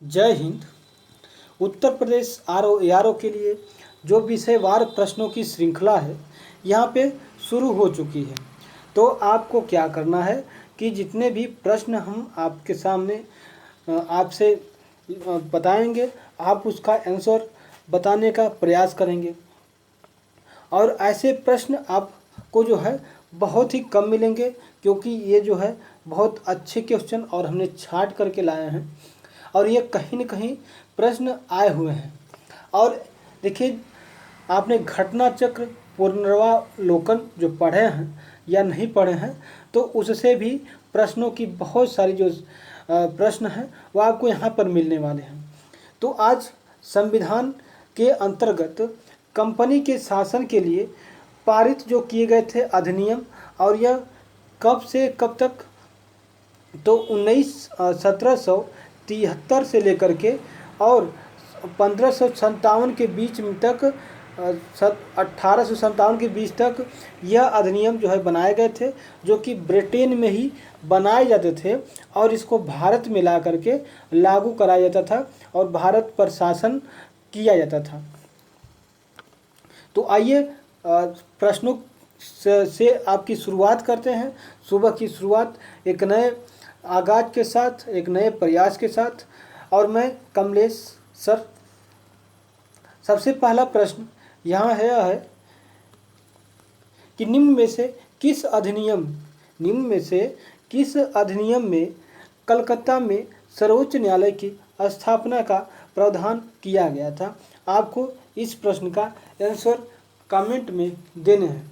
जय Hind. Uttar Pradesh R O के लिए जो विषयवार प्रश्नों की श्रृंखला है यहाँ पे शुरू हो चुकी है। तो आपको क्या करना है कि जितने भी प्रश्न हम आपके सामने आपसे बताएंगे, आप उसका आंसर बताने का प्रयास करेंगे। और ऐसे प्रश्न आपको जो है बहुत ही कम मिलेंगे, क्योंकि ये जो है बहुत अच्छे क्वेश्चन और हमने छांट करके लाए हैं और ये कहीं न कहीं प्रश्न आए हुए हैं। और देखिए, आपने घटना चक्र पुनरावलोकन जो पढ़े हैं या नहीं पढ़े हैं, तो उससे भी प्रश्नों की बहुत सारी जो प्रश्न हैं वो आपको यहाँ पर मिलने वाले हैं। तो आज संविधान के अंतर्गत कंपनी के शासन के लिए पारित जो किए गए थे अधिनियम, और यह कब से कब तक, तो 1773 से लेकर के और 1557 के बीच में तक 1857 के बीच तक यह अधिनियम जो है बनाए गए थे, जो कि ब्रिटेन में ही बनाए जाते थे और इसको भारत में ला करके लागू कराया जाता था और भारत पर शासन किया जाता था। तो आइए प्रश्नों से आपकी शुरुआत करते हैं। सुबह की शुरुआत एक नए आगाज के साथ, एक नए प्रयास के साथ। और मैं कमलेश सर, सबसे पहला प्रश्न यहाँ है कि निम्न में से किस अधिनियम में कलकत्ता में सर्वोच्च न्यायालय की स्थापना का प्रावधान किया गया था। आपको इस प्रश्न का आंसर कमेंट में देने हैं।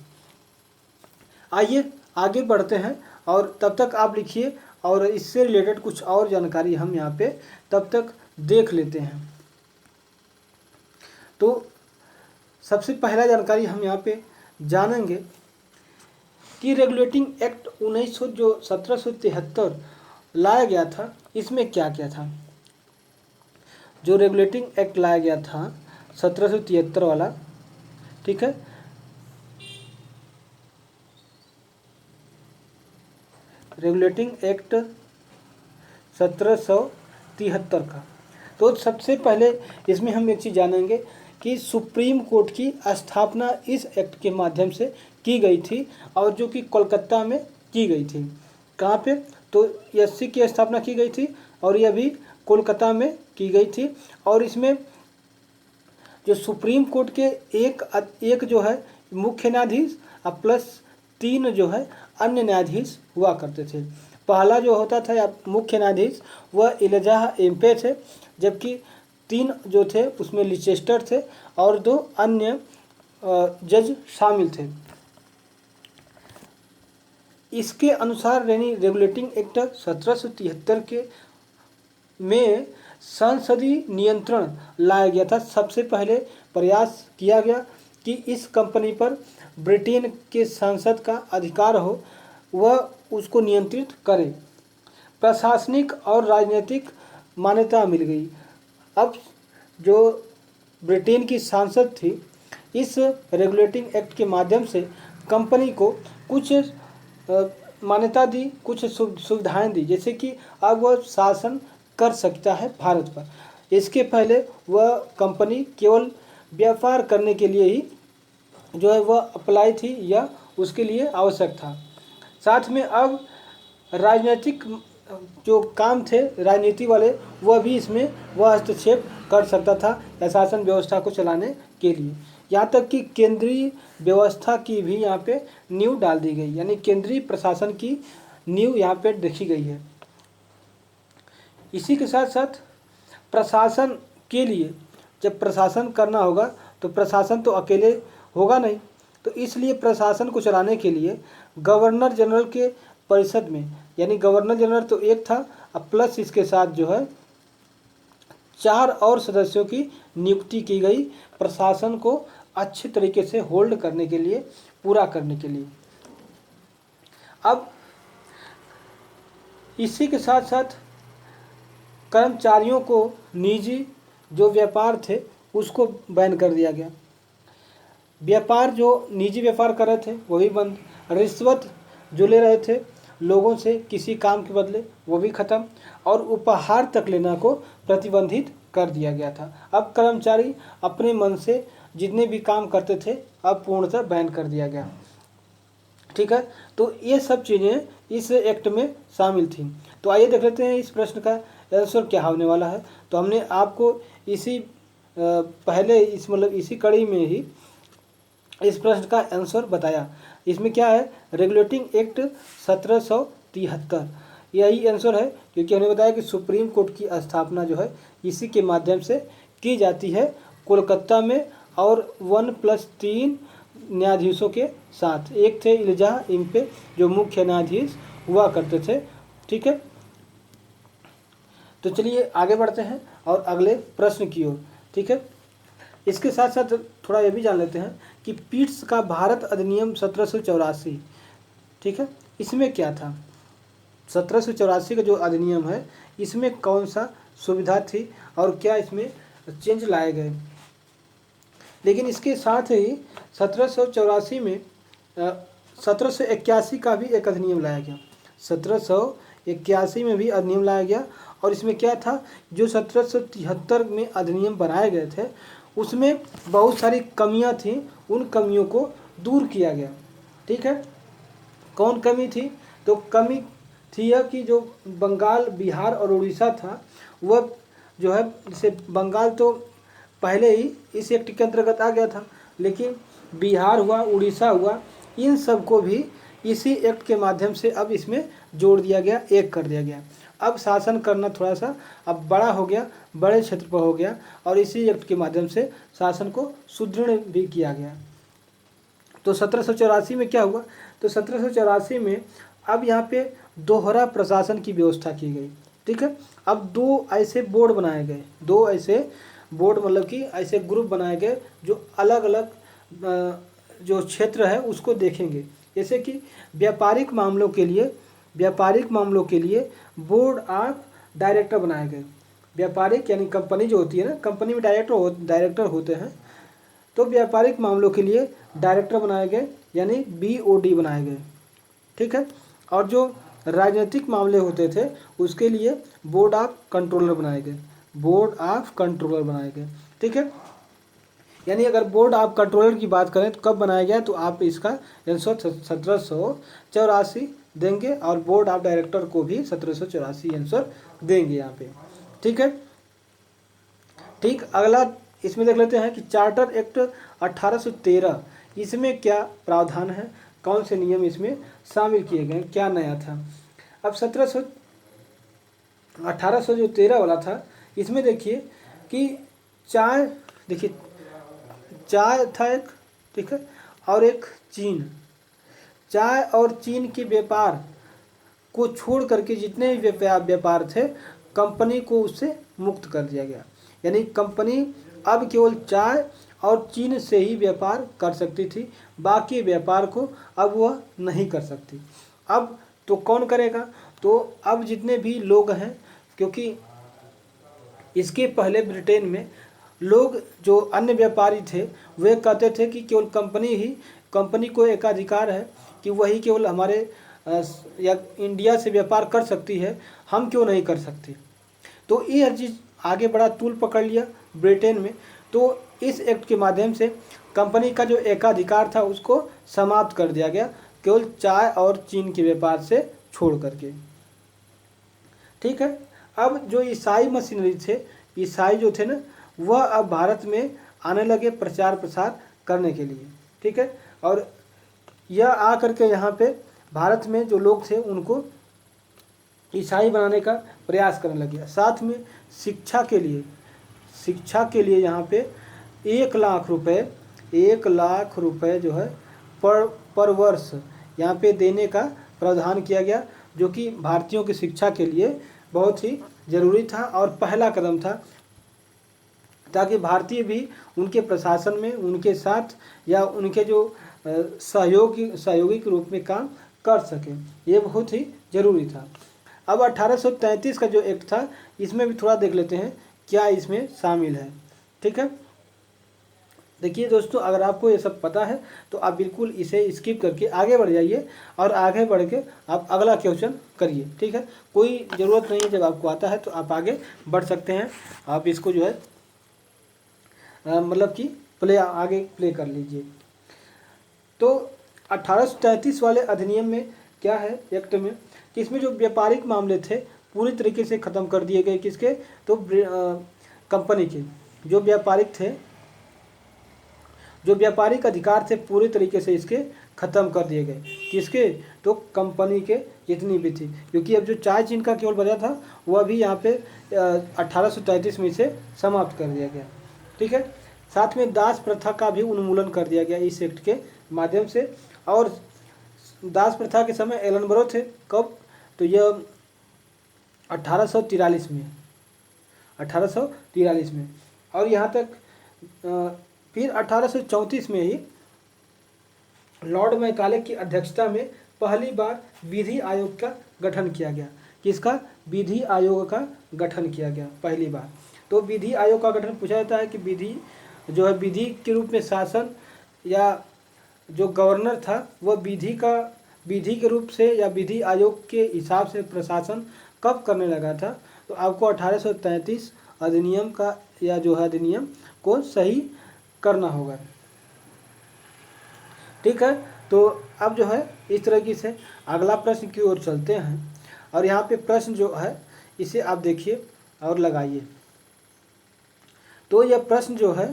आइए आगे बढ़ते हैं और तब तक आप लिखिए और इससे रिलेटेड कुछ और जानकारी हम यहाँ पे तब तक देख लेते हैं। तो सबसे पहला जानकारी हम यहाँ पे जानेंगे कि रेगुलेटिंग एक्ट 1773 लाया गया था, इसमें क्या क्या था। जो रेगुलेटिंग एक्ट लाया गया था 1773 वाला, ठीक है, रेगुलेटिंग एक्ट 1773 का। तो सबसे पहले इसमें हम एक चीज़ जानेंगे कि सुप्रीम कोर्ट की स्थापना इस एक्ट के माध्यम से की गई थी, और जो कि कोलकाता में की गई थी। कहाँ पे? तो एससी की स्थापना की गई थी और यह भी कोलकाता में की गई थी। और इसमें जो सुप्रीम कोर्ट के एक जो है मुख्य न्यायाधीश और प्लस 3 जो है अन्य न्यायाधीश हुआ करते थे। पहला जो होता था मुख्य न्यायाधीश वह इलिजाह एम्पे थे, जबकि 3 जो थे उसमें लिचेस्टर थे और 2 अन्य जज शामिल थे। इसके अनुसार यानी रेगुलेटिंग एक्ट 1773 के में संसदीय नियंत्रण लाया गया था। सबसे पहले प्रयास किया गया कि इस कंपनी पर ब्रिटेन के संसद का अधिकार हो, वह उसको नियंत्रित करे। प्रशासनिक और राजनीतिक मान्यता मिल गई। अब जो ब्रिटेन की सांसद थी, इस रेगुलेटिंग एक्ट के माध्यम से कंपनी को कुछ मान्यता दी, कुछ सुविधाएं दी, जैसे कि अब वह शासन कर सकता है भारत पर। इसके पहले वह कंपनी केवल व्यापार करने के लिए ही जो है वह अप्लाई थी या उसके लिए आवश्यक था। साथ में अब राजनीतिक जो काम थे राजनीति वाले, वह भी इसमें वह हस्तक्षेप कर सकता था या शासन व्यवस्था को चलाने के लिए। यहाँ तक कि केंद्रीय व्यवस्था की भी यहाँ पे नींव डाल दी गई, यानी केंद्रीय प्रशासन की नींव यहाँ पे देखी गई है। इसी के साथ साथ प्रशासन के लिए, जब प्रशासन करना होगा तो प्रशासन तो अकेले होगा नहीं, तो इसलिए प्रशासन को चलाने के लिए गवर्नर जनरल के परिषद में, यानी गवर्नर जनरल तो एक था, अब प्लस इसके साथ जो है 4 और सदस्यों की नियुक्ति की गई, प्रशासन को अच्छे तरीके से होल्ड करने के लिए, पूरा करने के लिए। अब इसी के साथ साथ कर्मचारियों को निजी जो व्यापार थे उसको बैन कर दिया गया। व्यापार जो निजी व्यापार कर रहे थे वो भी बंद। रिश्वत जो ले रहे थे लोगों से किसी काम के बदले वो भी खत्म, और उपहार तक लेना को प्रतिबंधित कर दिया गया था। अब कर्मचारी अपने मन से जितने भी काम करते थे अब पूर्णतः बैन कर दिया गया। ठीक है, तो ये सब चीज़ें इस एक्ट में शामिल थी। तो आइए देख लेते हैं इस प्रश्न का आंसर क्या होने वाला है। तो हमने आपको इसी पहले इस मतलब इसी कड़ी में ही इस प्रश्न का आंसर बताया। इसमें क्या है, रेगुलेटिंग एक्ट 1773, यही आंसर है, क्योंकि हमने बताया कि सुप्रीम कोर्ट की स्थापना जो है इसी के माध्यम से की जाती है कोलकाता में, और 1+3 न्यायाधीशों के साथ। एक थे इल्जाह इम्पे जो मुख्य न्यायाधीश हुआ करते थे। ठीक है, तो चलिए आगे बढ़ते हैं और अगले प्रश्न की ओर। ठीक है, इसके साथ साथ थोड़ा ये भी जान लेते हैं कि पीट्स का भारत अधिनियम 1784, ठीक है, इसमें क्या था। 1784 का जो अधिनियम है इसमें कौन सा सुविधा थी और क्या इसमें चेंज लाए गए। लेकिन इसके साथ ही 1784 में 1781 का भी एक अधिनियम लाया गया। 1781 में भी अधिनियम लाया गया, और इसमें क्या था, जो 1773 में अधिनियम बनाए गए थे उसमें बहुत सारी कमियां थीं, उन कमियों को दूर किया गया। ठीक है, कौन कमी थी, तो कमी थी यह कि जो बंगाल, बिहार और उड़ीसा था वह जो है, जैसे बंगाल तो पहले ही इस एक्ट के अंतर्गत आ गया था, लेकिन बिहार हुआ, उड़ीसा हुआ, इन सब को भी इसी एक्ट के माध्यम से अब इसमें जोड़ दिया गया, एक कर दिया गया। अब शासन करना थोड़ा सा अब बड़ा हो गया, बड़े क्षेत्र पर हो गया, और इसी एक्ट के माध्यम से शासन को सुदृढ़ भी किया गया। तो 1784 में क्या हुआ, तो 1784 में अब यहाँ पे दोहरा प्रशासन की व्यवस्था की गई। ठीक है, अब दो ऐसे बोर्ड बनाए गए, दो ऐसे बोर्ड मतलब कि ऐसे ग्रुप बनाए गए जो अलग अलग जो क्षेत्र है उसको देखेंगे। जैसे कि व्यापारिक मामलों के लिए बोर्ड ऑफ डायरेक्टर बनाए गए। व्यापारिक यानी कंपनी जो होती है ना, कंपनी में डायरेक्टर होते हैं, तो व्यापारिक मामलों के लिए डायरेक्टर बनाए गए यानी BOD बनाए गए। ठीक है, और जो राजनीतिक मामले होते थे उसके लिए बोर्ड ऑफ कंट्रोलर बनाए गए, ठीक है, यानी अगर बोर्ड ऑफ कंट्रोलर की बात करें तो कब बनाया गया, तो आप इसका आंसर 1784 देंगे, और बोर्ड ऑफ डायरेक्टर को भी 1784 आंसर देंगे यहाँ पे। ठीक है, ठीक, अगला इसमें देख लेते हैं कि चार्टर एक्ट 1813, इसमें क्या प्रावधान है, कौन से नियम इसमें शामिल किए गए, क्या नया था। अब 1813 वाला था, इसमें देखिए कि चाय था एक, ठीक है, और एक चीन। चाय और चीन के व्यापार को छोड़ करके जितने भी व्यापार थे कंपनी को उससे मुक्त कर दिया गया, यानी कंपनी अब केवल चाय और चीन से ही व्यापार कर सकती थी, बाकी व्यापार को अब वह नहीं कर सकती। अब तो कौन करेगा, तो अब जितने भी लोग हैं, क्योंकि इसके पहले ब्रिटेन में लोग जो अन्य व्यापारी थे वे कहते थे कि केवल कंपनी को एक अधिकार है कि वही केवल हमारे या इंडिया से व्यापार कर सकती है, हम क्यों नहीं कर सकते। तो ये हर चीज़ आगे बड़ा तूल पकड़ लिया ब्रिटेन में। तो इस एक्ट के माध्यम से कंपनी का जो एकाधिकार था उसको समाप्त कर दिया गया, केवल चाय और चीन के व्यापार से छोड़ करके। ठीक है, अब जो ईसाई मशीनरी थे, ईसाई जो थे ना, वह अब भारत में आने लगे प्रचार प्रसार करने के लिए। ठीक है, और यह आ करके यहाँ पे भारत में जो लोग थे उनको ईसाई बनाने का प्रयास करने लगे। साथ में शिक्षा के लिए यहाँ पे 1,00,000 रुपए जो है पर वर्ष यहाँ पे देने का प्रावधान किया गया, जो कि भारतीयों की शिक्षा के लिए बहुत ही ज़रूरी था और पहला कदम था, ताकि भारतीय भी उनके प्रशासन में उनके साथ या उनके जो सहयोगी के रूप में काम कर सकें, ये बहुत ही ज़रूरी था। अब 1833 का जो एक्ट था इसमें भी थोड़ा देख लेते हैं क्या इसमें शामिल है। ठीक है, देखिए दोस्तों, अगर आपको ये सब पता है तो आप बिल्कुल इसे स्किप करके आगे बढ़ जाइए और आगे बढ़ के आप अगला क्वेश्चन करिए। ठीक है, कोई ज़रूरत नहीं है, जब आपको आता है तो आप आगे बढ़ सकते हैं। आप इसको जो है मतलब कि आगे प्ले कर लीजिए। तो 1833 वाले अधिनियम में क्या है, एक्ट में, कि इसमें जो व्यापारिक मामले थे पूरी तरीके से ख़त्म कर दिए गए। किसके? तो कंपनी के जो व्यापारिक अधिकार थे पूरी तरीके से इसके ख़त्म कर दिए गए। किसके? तो कंपनी के जितनी भी थी, क्योंकि अब जो चाय चीन का केवल बचा था वह भी यहाँ पे 1833 में इसे समाप्त कर दिया गया। ठीक है, साथ में दास प्रथा का भी उन्मूलन कर दिया गया इस एक्ट के माध्यम से। और दास प्रथा के समय एलन बरो थे, कब? तो यह 1843 में, 1843 में। और यहाँ तक फिर 1834 में ही लॉर्ड मैकाले की अध्यक्षता में पहली बार विधि आयोग का गठन किया गया। किसका? विधि आयोग का गठन किया गया पहली बार। तो विधि आयोग का गठन पूछा जाता है कि विधि जो है विधि के रूप में शासन, या जो गवर्नर था वह विधि के रूप से या विधि आयोग के हिसाब से प्रशासन कब करने लगा था? तो आपको 1833 अधिनियम का या जो है अधिनियम को सही करना होगा। ठीक है, तो अब जो है इस तरीके से अगला प्रश्न की ओर चलते हैं। और यहाँ पे प्रश्न जो है इसे आप देखिए और लगाइए। तो यह प्रश्न जो है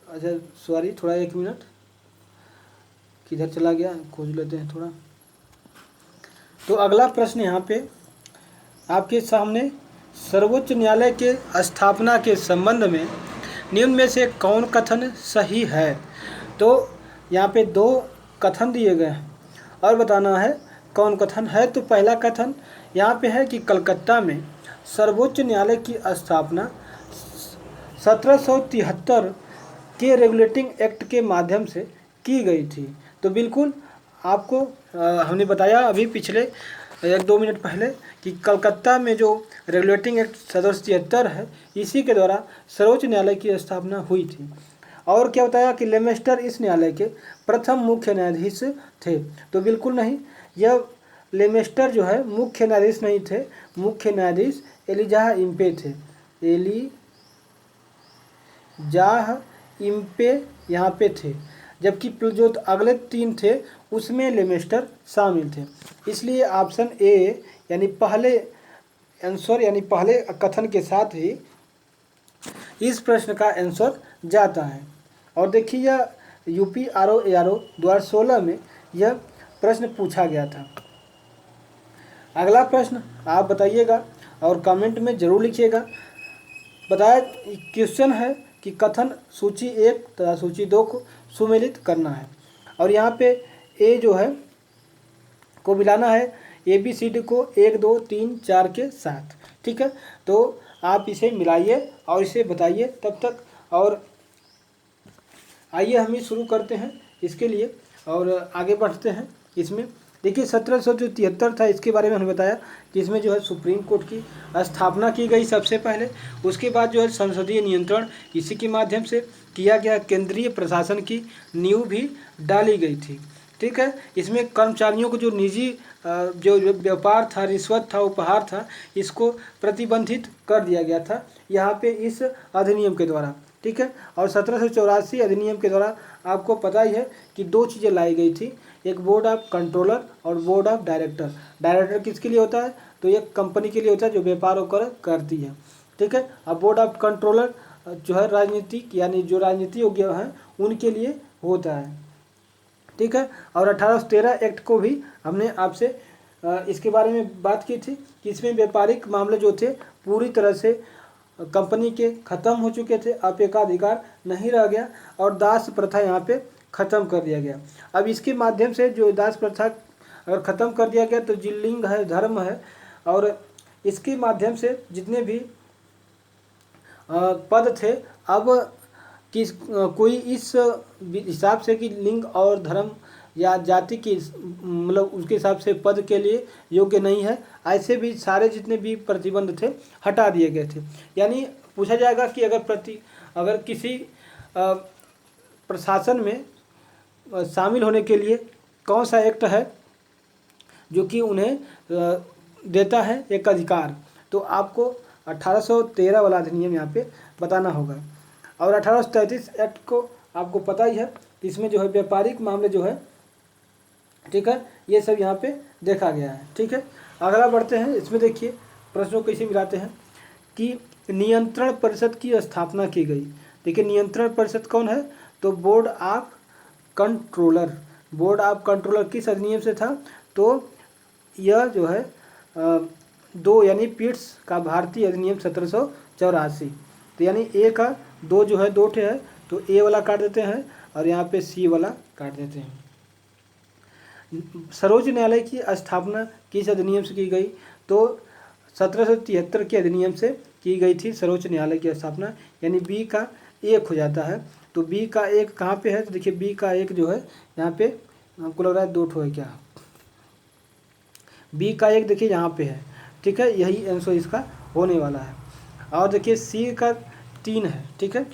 अच्छा सॉरी, थोड़ा 1 मिनट, किधर चला गया, खोज लेते हैं थोड़ा। तो अगला प्रश्न यहाँ पे आपके सामने, सर्वोच्च न्यायालय के स्थापना के संबंध में निम्न में से कौन कथन सही है? तो यहाँ पे 2 कथन दिए गए हैं और बताना है कौन कथन है। तो पहला कथन यहाँ पे है कि कलकत्ता में सर्वोच्च न्यायालय की स्थापना 1773 के रेगुलेटिंग एक्ट के माध्यम से की गई थी। तो बिल्कुल आपको हमने बताया अभी पिछले 1-2 मिनट पहले कि कलकत्ता में जो रेगुलेटिंग एक्ट 1773 है, इसी के द्वारा सर्वोच्च न्यायालय की स्थापना हुई थी। और क्या बताया कि लेमेस्टर इस न्यायालय के प्रथम मुख्य न्यायाधीश थे। तो बिल्कुल नहीं, यह लेमेस्टर जो है मुख्य न्यायाधीश नहीं थे, मुख्य न्यायाधीश एलिजाह इम्पे थे। एलिजाह इम्पे यहाँ पे थे, जबकि जो अगले 3 थे उसमें लेमेस्टर शामिल थे। इसलिए ऑप्शन ए यानी पहले आंसर यानी पहले कथन के साथ ही इस प्रश्न का आंसर जाता है। और देखिए यह यूपी आरओ 2016 में यह प्रश्न पूछा गया था। अगला प्रश्न आप बताइएगा और कमेंट में ज़रूर लिखिएगा। बताया क्वेश्चन है कि कथन सूची 1 तथा सूची 2 को सुमेलित करना है। और यहाँ पे ए जो है को मिलाना है ABCD को 1 2 3 4 के साथ। ठीक है, तो आप इसे मिलाइए और इसे बताइए तब तक। और आइए हम ही शुरू करते हैं इसके लिए और आगे बढ़ते हैं इसमें। देखिए 1773 था, इसके बारे में हमने बताया कि इसमें जो है सुप्रीम कोर्ट की स्थापना की गई सबसे पहले। उसके बाद जो है संसदीय नियंत्रण इसी के माध्यम से किया गया। केंद्रीय प्रशासन की नींव भी डाली गई थी। ठीक है, इसमें कर्मचारियों को जो निजी जो व्यापार था, रिश्वत था, उपहार था, इसको प्रतिबंधित कर दिया गया था यहाँ पे इस अधिनियम के द्वारा। ठीक है, और 1784 अधिनियम के द्वारा आपको पता ही है कि 2 चीज़ें लाई गई थी, एक बोर्ड ऑफ कंट्रोलर और बोर्ड ऑफ डायरेक्टर। डायरेक्टर किसके लिए होता है? तो एक कंपनी के लिए होता है जो व्यापार होकर करती है। ठीक है, अब बोर्ड ऑफ कंट्रोलर जो है राजनीतिक यानी जो राजनीति योग्य हैं उनके लिए होता है। ठीक है, और 1813 एक्ट को भी हमने आपसे इसके बारे में बात की थी कि इसमें व्यापारिक मामले जो थे पूरी तरह से कंपनी के ख़त्म हो चुके थे, अब एकाधिकार नहीं रह गया और दास प्रथा यहाँ पे ख़त्म कर दिया गया। अब इसके माध्यम से जो दास प्रथा अगर ख़त्म कर दिया गया तो जिलिंग है, धर्म है, और इसके माध्यम से जितने भी पद थे अब कि कोई इस हिसाब से कि लिंग और धर्म या जाति की मतलब उसके हिसाब से पद के लिए योग्य नहीं है, ऐसे भी सारे जितने भी प्रतिबंध थे हटा दिए गए थे। यानी पूछा जाएगा कि अगर किसी प्रशासन में शामिल होने के लिए कौन सा एक्ट है जो कि उन्हें देता है एक अधिकार, तो आपको 1813 वाला अधिनियम यहाँ पे बताना होगा। और 1833 एक्ट को आपको पता ही है, इसमें जो है व्यापारिक मामले जो है, ठीक है, ये सब यहाँ पे देखा गया है। ठीक है, अगला बढ़ते हैं। इसमें देखिए प्रश्नों को कैसे मिलाते हैं कि नियंत्रण परिषद की स्थापना की गई। देखिए नियंत्रण परिषद कौन है, तो board of controller. Board of controller किस अधिनियम से था, तो यह जो है 2 यानी पिट्स का भारतीय अधिनियम 1784। तो यानी ए का 2 जो है 2 ठे है, तो ए वाला काट देते हैं और यहाँ पे सी वाला काट देते हैं। सर्वोच्च न्यायालय की स्थापना किस अधिनियम से की गई, तो 1773 के अधिनियम से की गई थी सर्वोच्च न्यायालय की स्थापना। यानी बी का 1 हो जाता है। तो बी का 1 कहाँ पे है, तो देखिए बी का 1 जो है यहाँ पे हमको लग रहा है 2 ठो है क्या, बी का 1 देखिए यहाँ पे है। ठीक है, यही आंसर इसका होने वाला है। और देखिए सी का 3 है। ठीक है,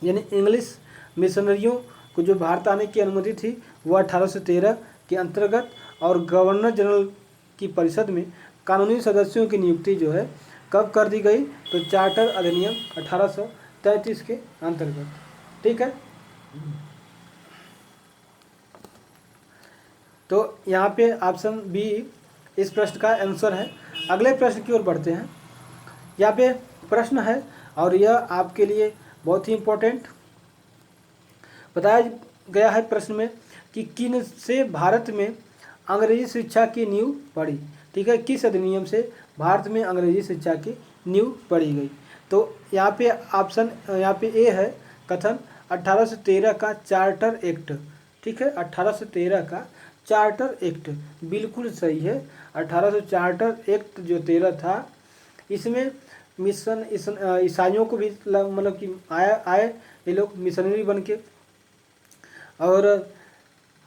यानी इंग्लिश मिशनरियों को जो भारत आने की अनुमति थी वह 1813 के अंतर्गत, और गवर्नर जनरल की परिषद में कानूनी सदस्यों की नियुक्ति जो है कब कर दी गई, तो चार्टर अधिनियम 1833 के अंतर्गत। ठीक है, तो यहाँ पे ऑप्शन बी इस प्रश्न का आंसर है। अगले प्रश्न की ओर बढ़ते हैं। यहाँ पे प्रश्न है और यह आपके लिए बहुत ही इम्पोर्टेंट बताया गया है प्रश्न में कि किन से भारत में अंग्रेजी शिक्षा की नींव पड़ी। ठीक है, किस अधिनियम से भारत में अंग्रेजी शिक्षा की नींव पड़ी गई, तो यहाँ पे ऑप्शन यहाँ पे ए है कथन 1813 का चार्टर एक्ट। ठीक है, 1813 का चार्टर एक्ट बिल्कुल सही है। 1800 चार्टर एक्ट जो 13 था, इसमें मिशन ईसाइयों को भी मतलब कि आए ये लोग मिशनरी बन के, और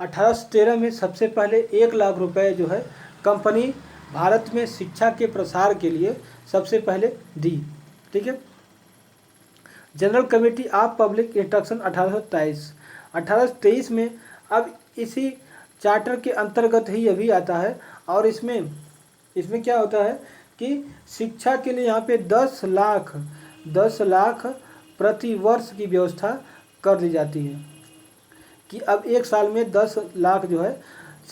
1813 में सबसे पहले 1 लाख रुपए जो है कंपनी भारत में शिक्षा के प्रसार के लिए सबसे पहले दी। ठीक है, general committee of public instruction 1823 में अब इसी चार्टर के अंतर्गत ही अभी आता है। और इसमें क्या होता है कि शिक्षा के लिए यहाँ पे 10 लाख प्रति वर्ष की व्यवस्था कर दी जाती है कि अब 1 साल में 10 लाख जो है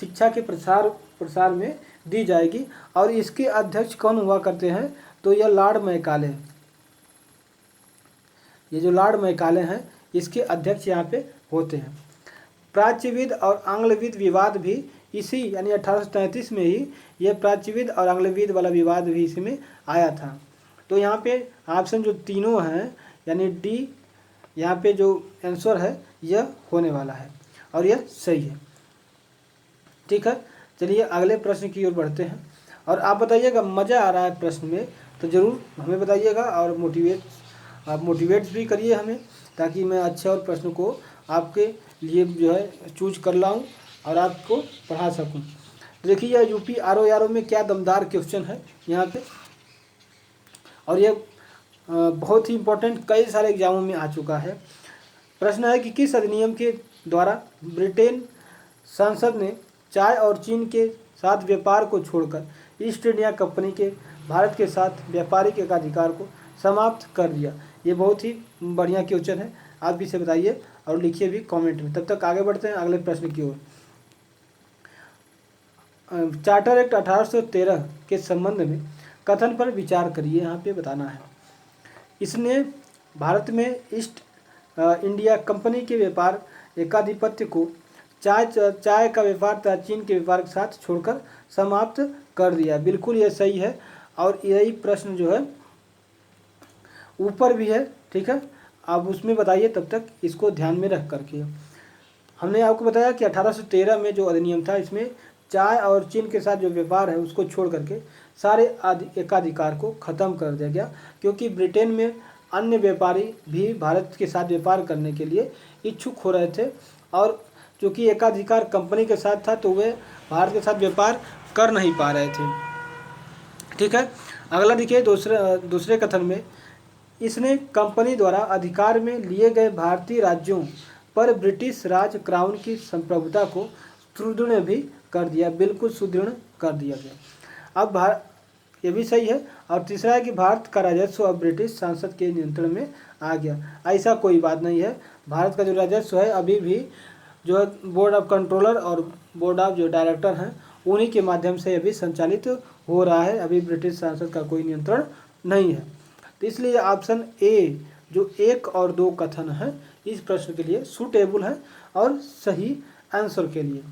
शिक्षा के प्रसार में दी जाएगी। और इसके अध्यक्ष कौन हुआ करते हैं, तो यह लॉर्ड मैकाले, ये जो लॉर्ड मैकाले हैं इसके अध्यक्ष यहाँ पे होते हैं। प्राच्यविद और आंग्लविद विवाद भी इसी यानी 1833 में ही यह प्राच्यविद और आंग्लविद वाला विवाद भी इसी में आया था। तो यहाँ पे ऑप्शन जो तीनों हैं यानी डी यहाँ पे जो आंसर है यह होने वाला है और यह सही है। ठीक है, चलिए अगले प्रश्न की ओर बढ़ते हैं। और आप बताइएगा मज़ा आ रहा है प्रश्न में तो ज़रूर हमें बताइएगा और मोटिवेट भी करिए हमें, ताकि मैं अच्छे और प्रश्न को आपके लिए जो है चूज कर लाऊं और आपको पढ़ा सकूं। देखिए यह यूपी आरओ में क्या दमदार क्वेश्चन है यहाँ पे, और यह बहुत ही इम्पोर्टेंट कई सारे एग्जामों में आ चुका है। प्रश्न है कि किस अधिनियम के द्वारा ब्रिटेन संसद ने चाय और चीन के साथ व्यापार को छोड़कर ईस्ट इंडिया कंपनी के भारत के साथ व्यापारिक एकाधिकार को समाप्त कर दिया। ये बहुत ही बढ़िया क्वेश्चन है, आप भी इसे बताइए और लिखिए भी कमेंट में। तब तक आगे बढ़ते हैं अगले प्रश्न की ओर। चार्टर एक्ट 1813 के संबंध में कथन पर विचार करिए, यहाँ पे बताना है। इसने भारत में ईस्ट इंडिया कंपनी के व्यापार एकाधिपत्य को चाय का व्यापार तथा चीन के व्यापार के साथ छोड़कर समाप्त कर दिया। बिल्कुल ये सही है और यही प्रश्न जो है ऊपर भी है। ठीक है, आप उसमें बताइए तब तक इसको ध्यान में रख करके। हमने आपको बताया कि 1813 में जो अधिनियम था इसमें चाय और चीन के साथ जो व्यापार है उसको छोड़ करके सारे एकाधिकार को ख़त्म कर दिया गया, क्योंकि ब्रिटेन में अन्य व्यापारी भी भारत के साथ व्यापार करने के लिए इच्छुक हो रहे थे, और चूँकि एकाधिकार कंपनी के साथ था तो वे भारत के साथ व्यापार कर नहीं पा रहे थे। ठीक है, अगला देखिए दूसरे कथन में, इसने कंपनी द्वारा अधिकार में लिए गए भारतीय राज्यों पर ब्रिटिश राज क्राउन की संप्रभुता को सुदृढ़ भी कर दिया, बिल्कुल सुदृढ़ कर दिया गया। अब ये भी सही है। और तीसरा है कि भारत का राजस्व अब ब्रिटिश संसद के नियंत्रण में आ गया। ऐसा कोई बात नहीं है, भारत का जो राजस्व है अभी भी जो है बोर्ड ऑफ कंट्रोलर और बोर्ड ऑफ जो डायरेक्टर हैं उन्हीं के माध्यम से अभी संचालित हो रहा है, अभी ब्रिटिश संसद का कोई नियंत्रण नहीं है। तो इसलिए ऑप्शन ए जो 1 और 2 कथन है इस प्रश्न के लिए सूटेबल है और सही आंसर के लिए।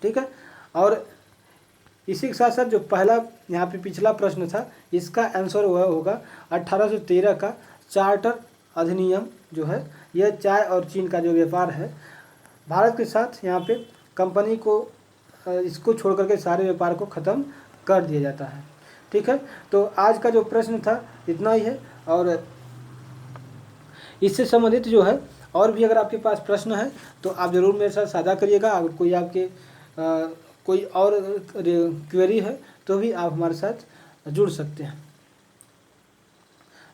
ठीक है, और इसी के साथ साथ जो पहला यहाँ पे पिछला प्रश्न था इसका आंसर वह होगा 1813 का चार्टर अधिनियम जो है, यह चाय और चीन का जो व्यापार है भारत के साथ, यहाँ पे कंपनी को इसको छोड़ करके सारे व्यापार को ख़त्म कर दिया जाता है। ठीक है, तो आज का जो प्रश्न था इतना ही है, और इससे संबंधित जो है और भी अगर आपके पास प्रश्न है तो आप ज़रूर मेरे साथ साझा करिएगा। अगर कोई आपके कोई और क्वेरी है तो भी आप हमारे साथ जुड़ सकते हैं।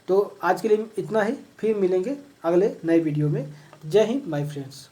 तो आज के लिए इतना ही, फिर मिलेंगे अगले नए वीडियो में। जय हिंद माय फ्रेंड्स।